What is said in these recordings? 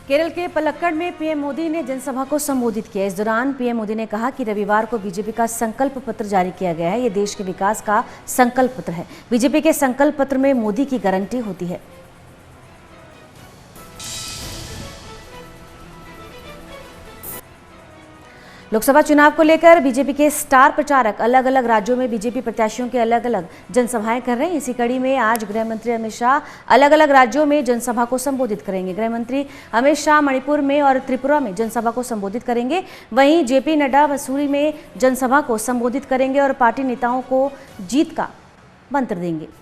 केरल के पलक्कड़ में पीएम मोदी ने जनसभा को संबोधित किया। इस दौरान पीएम मोदी ने कहा कि रविवार को बीजेपी का संकल्प पत्र जारी किया गया है। ये देश के विकास का संकल्प पत्र है। बीजेपी के संकल्प पत्र में मोदी की गारंटी होती है। लोकसभा चुनाव को लेकर बीजेपी के स्टार प्रचारक अलग अलग राज्यों में बीजेपी प्रत्याशियों के अलग अलग जनसभाएं कर रहे हैं। इसी कड़ी में आज गृह मंत्री अमित शाह अलग अलग राज्यों में जनसभा को संबोधित करेंगे। गृह मंत्री अमित शाह मणिपुर में और त्रिपुरा में जनसभा को संबोधित करेंगे। वहीं जेपी नड्डा मसूरी में जनसभा को संबोधित करेंगे और पार्टी नेताओं को जीत का मंत्र देंगे।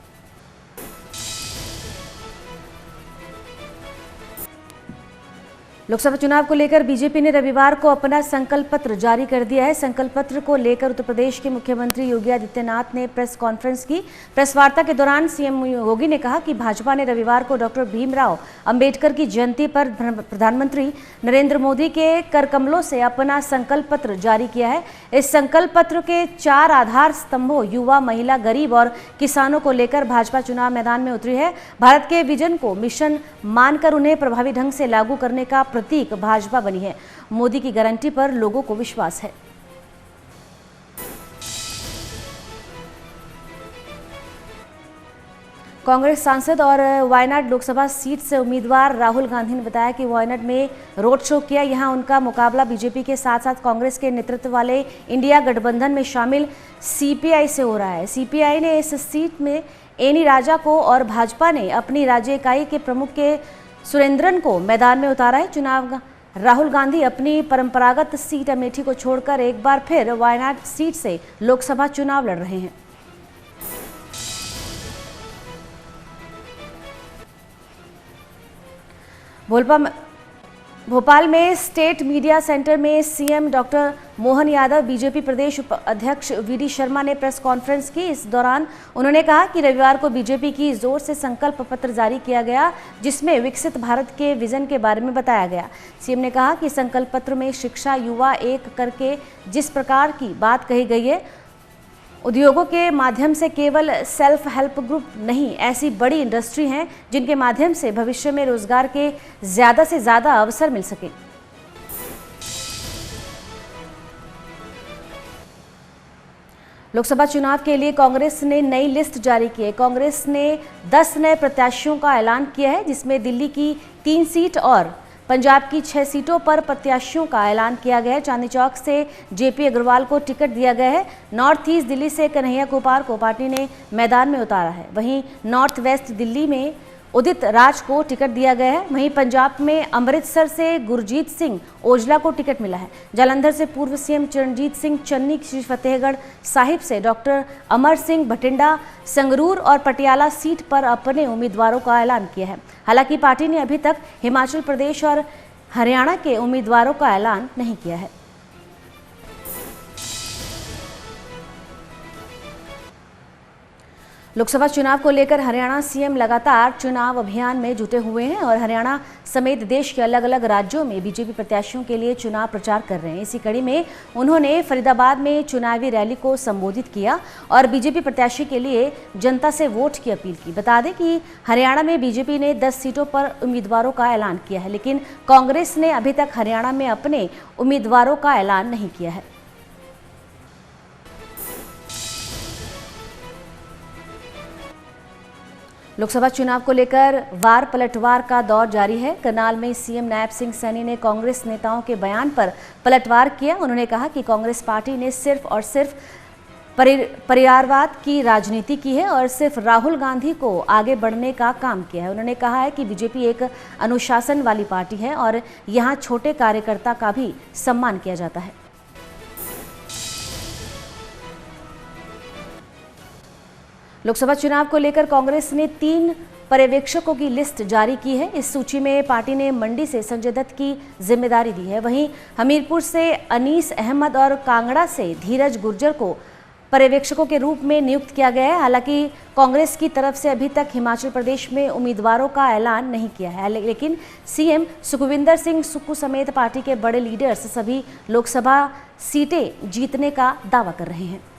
लोकसभा चुनाव को लेकर बीजेपी ने रविवार को अपना संकल्प पत्र जारी कर दिया है। संकल्प पत्र को लेकर उत्तर प्रदेश के मुख्यमंत्री योगी आदित्यनाथ ने प्रेस कॉन्फ्रेंस की। प्रेस वार्ता के दौरान सीएम योगी ने कहा कि भाजपा ने रविवार को डॉक्टर भीमराव अंबेडकर की जयंती पर प्रधानमंत्री नरेंद्र मोदी के करकमलों से अपना संकल्प पत्र जारी किया है। इस संकल्प पत्र के 4 आधार स्तंभों युवा, महिला, गरीब और किसानों को लेकर भाजपा चुनाव मैदान में उतरी है। भारत के विजन को मिशन मानकर उन्हें प्रभावी ढंग से लागू करने का प्रतीक भाजपा बनी है। मोदी की गारंटी पर लोगों को विश्वास है। कांग्रेस सांसद और वायनाड लोकसभा सीट से उम्मीदवार राहुल गांधी ने बताया कि वायनाड में रोड शो किया। यहां उनका मुकाबला बीजेपी के साथ साथ कांग्रेस के नेतृत्व वाले इंडिया गठबंधन में शामिल सीपीआई से हो रहा है। सीपीआई ने इस सीट में एनी राजा को और भाजपा ने अपनी राज्य इकाई के प्रमुख के सुरेंद्रन को मैदान में उतारा है। चुनाव राहुल गांधी अपनी परंपरागत सीट अमेठी को छोड़कर एक बार फिर वायनाड सीट से लोकसभा चुनाव लड़ रहे हैं। भोपाल में स्टेट मीडिया सेंटर में CM doctor Mohan Yadav, BJP प्रदेश अध्यक्ष वीडी शर्मा ने प्रेस कॉन्फ्रेंस की। इस दौरान उन्होंने कहा कि रविवार को बीजेपी की जोर से संकल्प पत्र जारी किया गया, जिसमें विकसित भारत के विजन के बारे में बताया गया। सीएम ने कहा कि संकल्प पत्र में शिक्षा, युवा, एक करके जिस प्रकार की बात कही गई है, उद्योगों के माध्यम से केवल सेल्फ हेल्प ग्रुप नहीं, ऐसी बड़ी इंडस्ट्री हैं जिनके माध्यम से भविष्य में रोजगार के ज्यादा से ज्यादा अवसर मिल सके। लोकसभा चुनाव के लिए कांग्रेस ने नई लिस्ट जारी की है। कांग्रेस ने 10 नए प्रत्याशियों का ऐलान किया है, जिसमें दिल्ली की 3 सीट और पंजाब की 6 सीटों पर प्रत्याशियों का ऐलान किया गया है। चांदनी चौक से जेपी अग्रवाल को टिकट दिया गया है। नॉर्थ ईस्ट दिल्ली से कन्हैया कुमार को पार्टी ने मैदान में उतारा है। वहीं नॉर्थ वेस्ट दिल्ली में उदित राज को टिकट दिया गया है। वहीं पंजाब में अमृतसर से गुरजीत सिंह ओजला को टिकट मिला है। जालंधर से पूर्व सीएम चरणजीत सिंह चन्नी, श्री फतेहगढ़ साहिब से डॉक्टर अमर सिंह भटिंडा, संगरूर और पटियाला सीट पर अपने उम्मीदवारों का ऐलान किया है। हालांकि पार्टी ने अभी तक हिमाचल प्रदेश और हरियाणा के उम्मीदवारों का ऐलान नहीं किया है। लोकसभा चुनाव को लेकर हरियाणा सीएम लगातार चुनाव अभियान में जुटे हुए हैं और हरियाणा समेत देश के अलग अलग राज्यों में बीजेपी प्रत्याशियों के लिए चुनाव प्रचार कर रहे हैं। इसी कड़ी में उन्होंने फरीदाबाद में चुनावी रैली को संबोधित किया और बीजेपी प्रत्याशी के लिए जनता से वोट की अपील की। बता दें कि हरियाणा में बीजेपी ने 10 सीटों पर उम्मीदवारों का ऐलान किया है, लेकिन कांग्रेस ने अभी तक हरियाणा में अपने उम्मीदवारों का ऐलान नहीं किया है। लोकसभा चुनाव को लेकर वार पलटवार का दौर जारी है। करनाल में सीएम नायब सिंह सैनी ने कांग्रेस नेताओं के बयान पर पलटवार किया। उन्होंने कहा कि कांग्रेस पार्टी ने सिर्फ और सिर्फ परिवारवाद की राजनीति की है और सिर्फ राहुल गांधी को आगे बढ़ने का काम किया है। उन्होंने कहा है कि बीजेपी एक अनुशासन वाली पार्टी है और यहाँ छोटे कार्यकर्ता का भी सम्मान किया जाता है। लोकसभा चुनाव को लेकर कांग्रेस ने 3 पर्यवेक्षकों की लिस्ट जारी की है। इस सूची में पार्टी ने मंडी से संजय दत्त की जिम्मेदारी दी है। वहीं हमीरपुर से अनीस अहमद और कांगड़ा से धीरज गुर्जर को पर्यवेक्षकों के रूप में नियुक्त किया गया है। हालांकि कांग्रेस की तरफ से अभी तक हिमाचल प्रदेश में उम्मीदवारों का ऐलान नहीं किया है, लेकिन सीएम सुखविंदर सिंह सुक्खू समेत पार्टी के बड़े लीडर्स सभी लोकसभा सीटें जीतने का दावा कर रहे हैं।